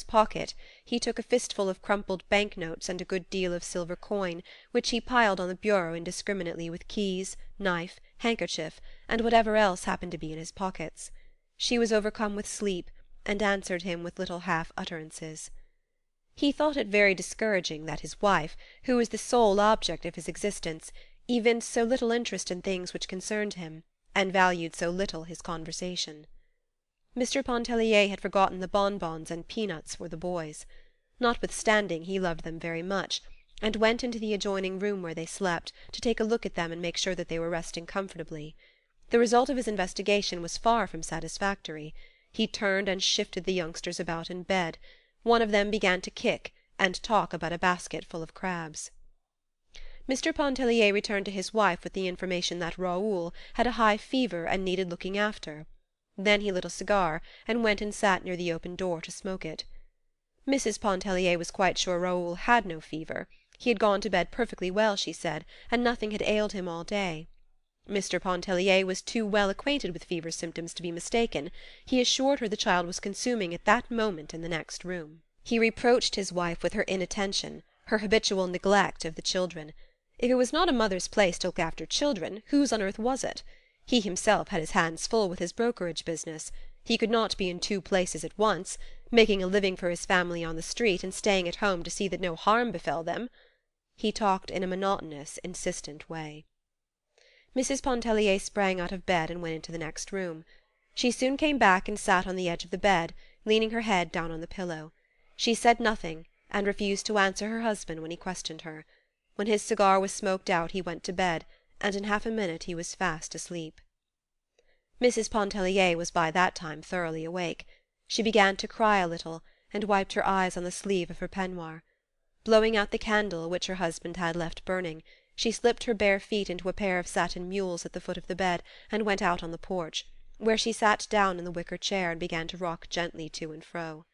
pocket he took a fistful of crumpled bank-notes and a good deal of silver coin, which he piled on the bureau indiscriminately with keys, knife, handkerchief, and whatever else happened to be in his pockets. She was overcome with sleep, and answered him with little half-utterances. He thought it very discouraging that his wife, who was the sole object of his existence, evinced so little interest in things which concerned him, and valued so little his conversation. Mr. Pontellier had forgotten the bonbons and peanuts for the boys. Notwithstanding, he loved them very much, and went into the adjoining room where they slept, to take a look at them and make sure that they were resting comfortably. The result of his investigation was far from satisfactory. He turned and shifted the youngsters about in bed. One of them began to kick, and talk about a basket full of crabs. Mr. Pontellier returned to his wife with the information that Raoul had a high fever and needed looking after. Then he lit a cigar, and went and sat near the open door to smoke it. Mrs. Pontellier was quite sure Raoul had no fever. He had gone to bed perfectly well, she said, and nothing had ailed him all day. Mr. Pontellier was too well acquainted with fever symptoms to be mistaken. He assured her the child was consuming at that moment in the next room. He reproached his wife with her inattention, her habitual neglect of the children. If it was not a mother's place to look after children, whose on earth was it? He himself had his hands full with his brokerage business. He could not be in two places at once, making a living for his family on the street, and staying at home to see that no harm befell them. He talked in a monotonous, insistent way. Mrs. Pontellier sprang out of bed and went into the next room. She soon came back and sat on the edge of the bed, leaning her head down on the pillow. She said nothing, and refused to answer her husband when he questioned her. When his cigar was smoked out he went to bed, and in half a minute he was fast asleep. Mrs. Pontellier was by that time thoroughly awake. She began to cry a little, and wiped her eyes on the sleeve of her peignoir. Blowing out the candle, which her husband had left burning, she slipped her bare feet into a pair of satin mules at the foot of the bed, and went out on the porch, where she sat down in the wicker chair and began to rock gently to and fro.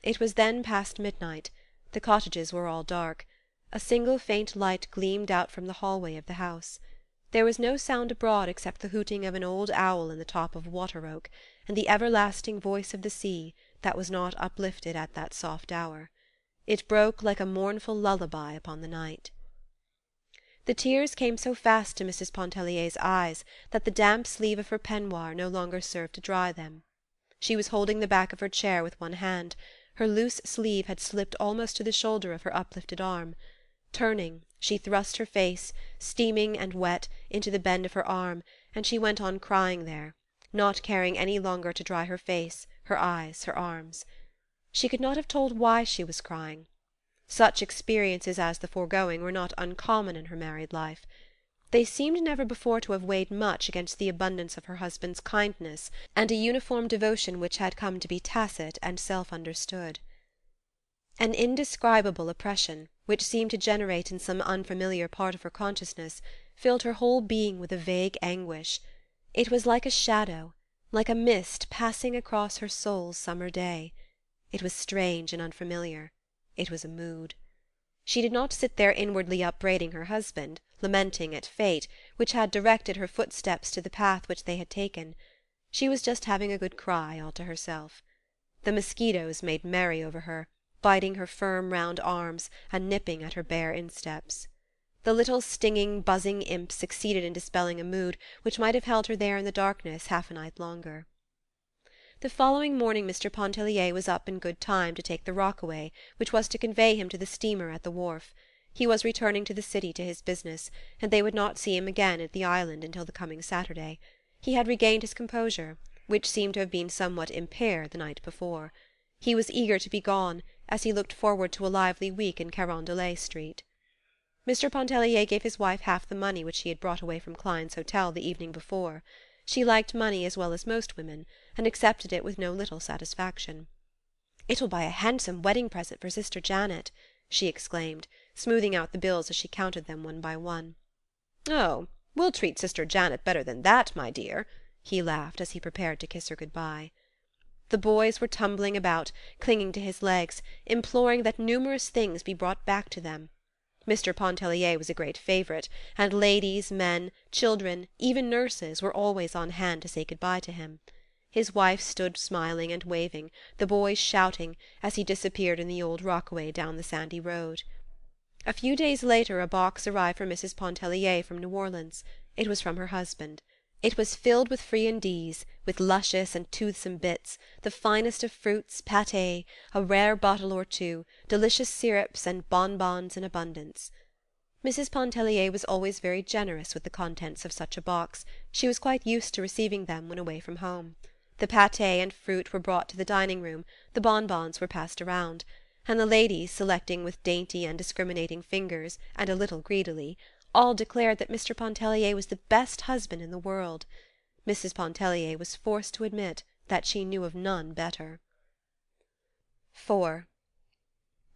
It was then past midnight. The cottages were all dark. A single faint light gleamed out from the hallway of the house. There was no sound abroad except the hooting of an old owl in the top of a water-oak, and the everlasting voice of the sea, that was not uplifted at that soft hour. It broke like a mournful lullaby upon the night. The tears came so fast to Mrs. Pontellier's eyes that the damp sleeve of her peignoir no longer served to dry them. She was holding the back of her chair with one hand. Her loose sleeve had slipped almost to the shoulder of her uplifted arm. Turning, she thrust her face, steaming and wet, into the bend of her arm, and she went on crying there, not caring any longer to dry her face, her eyes, her arms. She could not have told why she was crying. Such experiences as the foregoing were not uncommon in her married life. They seemed never before to have weighed much against the abundance of her husband's kindness and a uniform devotion which had come to be tacit and self-understood. An indescribable oppression, which seemed to generate in some unfamiliar part of her consciousness, filled her whole being with a vague anguish. It was like a shadow, like a mist passing across her soul's summer day. It was strange and unfamiliar. It was a mood. She did not sit there inwardly upbraiding her husband, lamenting at fate, which had directed her footsteps to the path which they had taken. She was just having a good cry all to herself. The mosquitoes made merry over her, biting her firm round arms and nipping at her bare insteps. The little stinging, buzzing imps succeeded in dispelling a mood which might have held her there in the darkness half a night longer. The following morning Mr. Pontellier was up in good time to take the rockaway which was to convey him to the steamer at the wharf. He was returning to the city to his business, and they would not see him again at the island until the coming Saturday. He had regained his composure, which seemed to have been somewhat impaired the night before. He was eager to be gone, as he looked forward to a lively week in Carondelet Street. Mr. Pontellier gave his wife half the money which he had brought away from Klein's hotel the evening before. She liked money as well as most women, and accepted it with no little satisfaction. "It will buy a handsome wedding present for Sister Janet," she exclaimed, smoothing out the bills as she counted them one by one. "Oh, we'll treat Sister Janet better than that, my dear," he laughed as he prepared to kiss her good-bye. The boys were tumbling about, clinging to his legs, imploring that numerous things be brought back to them. Mr. Pontellier was a great favourite, and ladies, men, children, even nurses, were always on hand to say good-bye to him. His wife stood smiling and waving, the boys shouting, as he disappeared in the old rockaway down the sandy road. A few days later a box arrived for Mrs. Pontellier from New Orleans. It was from her husband. It was filled with friandises, with luscious and toothsome bits, the finest of fruits, pâté, a rare bottle or two, delicious syrups, and bonbons in abundance. Mrs. Pontellier was always very generous with the contents of such a box. She was quite used to receiving them when away from home. The pâté and fruit were brought to the dining-room, the bonbons were passed around, and the ladies, selecting with dainty and discriminating fingers, and a little greedily, all declared that Mr. Pontellier was the best husband in the world. Mrs. Pontellier was forced to admit that she knew of none better. 4.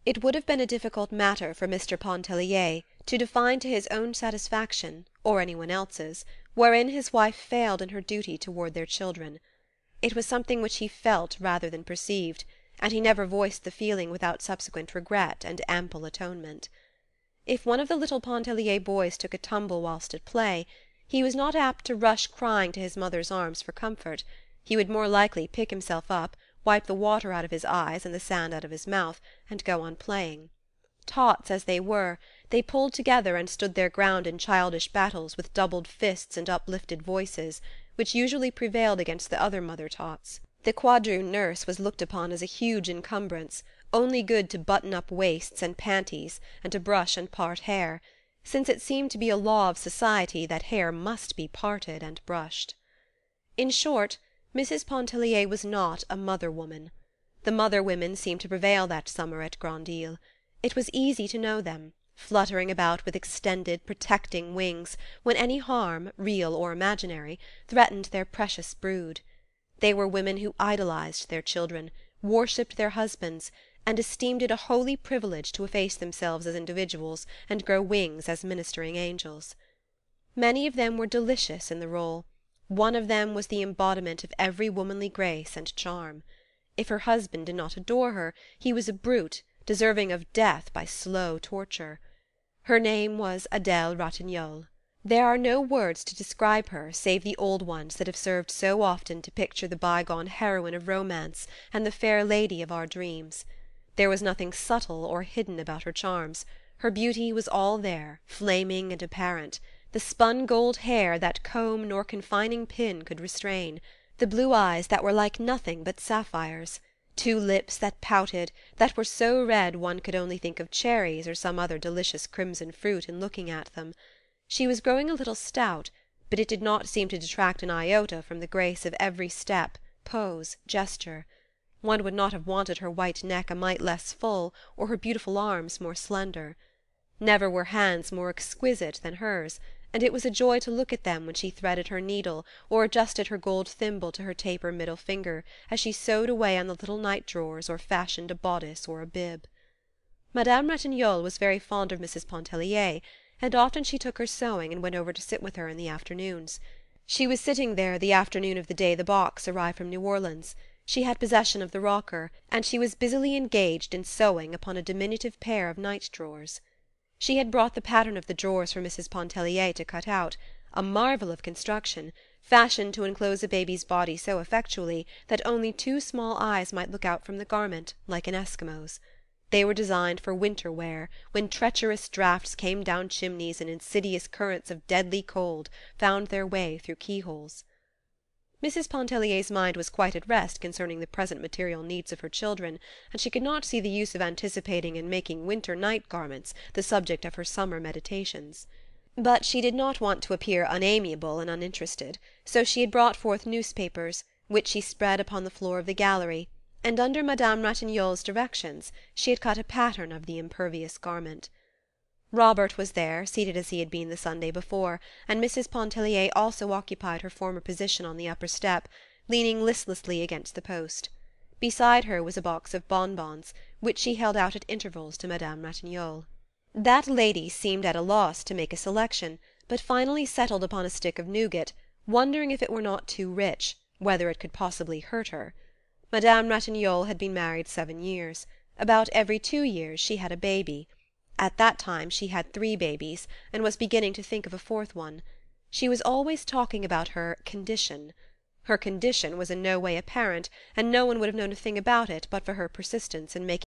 It would have been a difficult matter for Mr. Pontellier to define to his own satisfaction, or anyone else's, wherein his wife failed in her duty toward their children. It was something which he felt rather than perceived, and he never voiced the feeling without subsequent regret and ample atonement. If one of the little Pontellier boys took a tumble whilst at play, he was not apt to rush crying to his mother's arms for comfort. He would more likely pick himself up, wipe the water out of his eyes and the sand out of his mouth, and go on playing. Tots as they were, they pulled together and stood their ground in childish battles with doubled fists and uplifted voices, which usually prevailed against the other mother-tots. The quadroon nurse was looked upon as a huge encumbrance, only good to button up waists and panties, and to brush and part hair, since it seemed to be a law of society that hair must be parted and brushed. In short, Mrs. Pontellier was not a mother-woman. The mother-women seemed to prevail that summer at Grand-Isle. It was easy to know them, fluttering about with extended, protecting wings, when any harm, real or imaginary, threatened their precious brood. They were women who idolized their children, worshipped their husbands, and esteemed it a holy privilege to efface themselves as individuals and grow wings as ministering angels. Many of them were delicious in the role. One of them was the embodiment of every womanly grace and charm. If her husband did not adore her, he was a brute, deserving of death by slow torture. Her name was Adèle Ratignolle. There are no words to describe her save the old ones that have served so often to picture the bygone heroine of romance and the fair lady of our dreams. There was nothing subtle or hidden about her charms. Her beauty was all there, flaming and apparent, the spun gold hair that comb nor confining pin could restrain, the blue eyes that were like nothing but sapphires, two lips that pouted, that were so red one could only think of cherries or some other delicious crimson fruit in looking at them. She was growing a little stout, but it did not seem to detract an iota from the grace of every step, pose, gesture. One would not have wanted her white neck a mite less full, or her beautiful arms more slender. Never were hands more exquisite than hers, and it was a joy to look at them when she threaded her needle or adjusted her gold thimble to her taper middle finger as she sewed away on the little night-drawers or fashioned a bodice or a bib. Madame Ratignolle was very fond of Mrs. Pontellier, and often she took her sewing and went over to sit with her in the afternoons. She was sitting there the afternoon of the day the box arrived from New Orleans. She had possession of the rocker, and she was busily engaged in sewing upon a diminutive pair of night-drawers. She had brought the pattern of the drawers for Mrs. Pontellier to cut out, a marvel of construction, fashioned to enclose a baby's body so effectually that only two small eyes might look out from the garment, like an Eskimo's. They were designed for winter wear, when treacherous draughts came down chimneys and insidious currents of deadly cold found their way through keyholes. Mrs. Pontellier's mind was quite at rest concerning the present material needs of her children, and she could not see the use of anticipating and making winter night garments the subject of her summer meditations. But she did not want to appear unamiable and uninterested, so she had brought forth newspapers, which she spread upon the floor of the gallery, and under Madame Ratignolle's directions she had cut a pattern of the impervious garment. Robert was there, seated as he had been the Sunday before, and Mrs. Pontellier also occupied her former position on the upper step, leaning listlessly against the post. Beside her was a box of bonbons, which she held out at intervals to Madame Ratignolle. That lady seemed at a loss to make a selection, but finally settled upon a stick of nougat, wondering if it were not too rich, whether it could possibly hurt her. Madame Ratignolle had been married 7 years. About every 2 years she had a baby. At that time she had 3 babies, and was beginning to think of a 4th one. She was always talking about her "condition." Her condition was in no way apparent, and no one would have known a thing about it but for her persistence in making